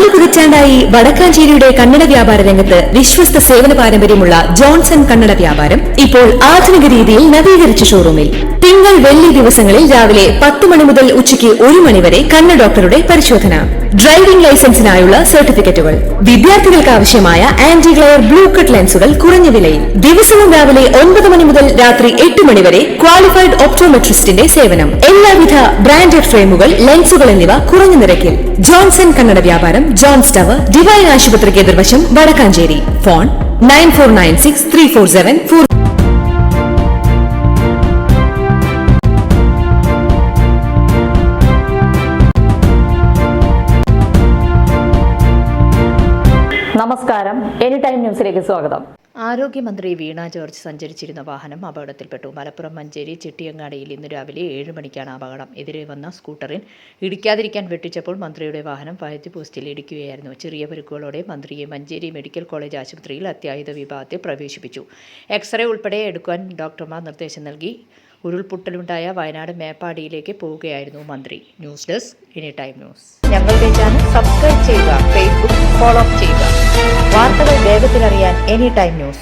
4 പതിറ്റാണ്ടായി വടക്കാഞ്ചേരിയുടെ കണ്ണട വ്യാപാര രംഗത്ത് വിശ്വസ്ത സേവന പാരമ്പര്യമുള്ള ജോൺസൺ കണ്ണട വ്യാപാരം ഇപ്പോൾ ആധുനിക രീതിയിൽ നവീകരിച്ച ഷോറൂമിൽ തിങ്കൾ വെള്ളി ദിവസങ്ങളിൽ രാവിലെ 10 മണി മുതൽ ഉച്ചയ്ക്ക് 1 മണി വരെ കണ്ണ് ഡോക്ടറുടെ പരിശോധന, ഡ്രൈവിംഗ് ലൈസൻസിനായുള്ള സർട്ടിഫിക്കറ്റുകൾ, വിദ്യാർത്ഥികൾക്ക് ആവശ്യമായ ആന്റി ഗ്ലെയർ ബ്ലൂ കട്ട് ലെൻസുകൾ കുറഞ്ഞ വിലയിൽ, ദിവസവും രാവിലെ 9 മണി മുതൽ രാത്രി 8 മണി വരെ ക്വാളിഫൈഡ് ഒപ്റ്റോമെട്രിസ്റ്റിന്റെ സേവനം, എല്ലാവിധ ബ്രാൻഡഡ് ഫ്രെയിമുകൾ, ലെൻസുകൾ എന്നിവ കുറഞ്ഞ നിരക്കിൽ. ജോൺസൺ കണ്ണട വ്യാപാരം, ജോൺസ് ടവർ, ഡിവൈൻ ആശുപത്രിക്ക് എതിർവശം, വടക്കാഞ്ചേരി. ഫോൺ 94963474. നമസ്കാരം, എനി ടൈം ന്യൂസിലേക്ക് സ്വാഗതം. ആരോഗ്യമന്ത്രി വീണ ജോർജ് സഞ്ചരിച്ചിരുന്ന വാഹനം അപകടത്തിൽപ്പെട്ടു. മലപ്പുറം മഞ്ചേരി ചിട്ടിയങ്ങാടിയിൽ ഇന്ന് രാവിലെ 7 മണിക്കാണ് അപകടം. എതിരെ വന്ന സ്കൂട്ടറിൽ ഇടിക്കാതിരിക്കാൻ വെട്ടിച്ചപ്പോൾ മന്ത്രിയുടെ വാഹനം വൈദ്യുതി പോസ്റ്റിൽ ഇടിക്കുകയായിരുന്നു. ചെറിയ പരിക്കുകളോടെ മന്ത്രിയെ മഞ്ചേരി മെഡിക്കൽ കോളേജ് ആശുപത്രിയിൽ അത്യാഹിത വിഭാഗത്തിൽ പ്രവേശിപ്പിച്ചു. എക്സ്റേ ഉൾപ്പെടെ എടുക്കാൻ ഡോക്ടർമാർ നിർദ്ദേശം നൽകി. ഉരുൾപൊട്ടലുണ്ടായ വയനാട് മേപ്പാടിയിലേക്ക് പോവുകയായിരുന്നു മന്ത്രി. News desk, any time news. ഞങ്ങളുടെ ചാനൽ സബ്സ്ക്രൈബ് ചെയ്യുക, ഫേസ്ബുക്ക് ഫോളോ ചെയ്യുക. വാർത്തകൾ വേഗത്തിലറിയാൻ എനി ടൈം ന്യൂസ്.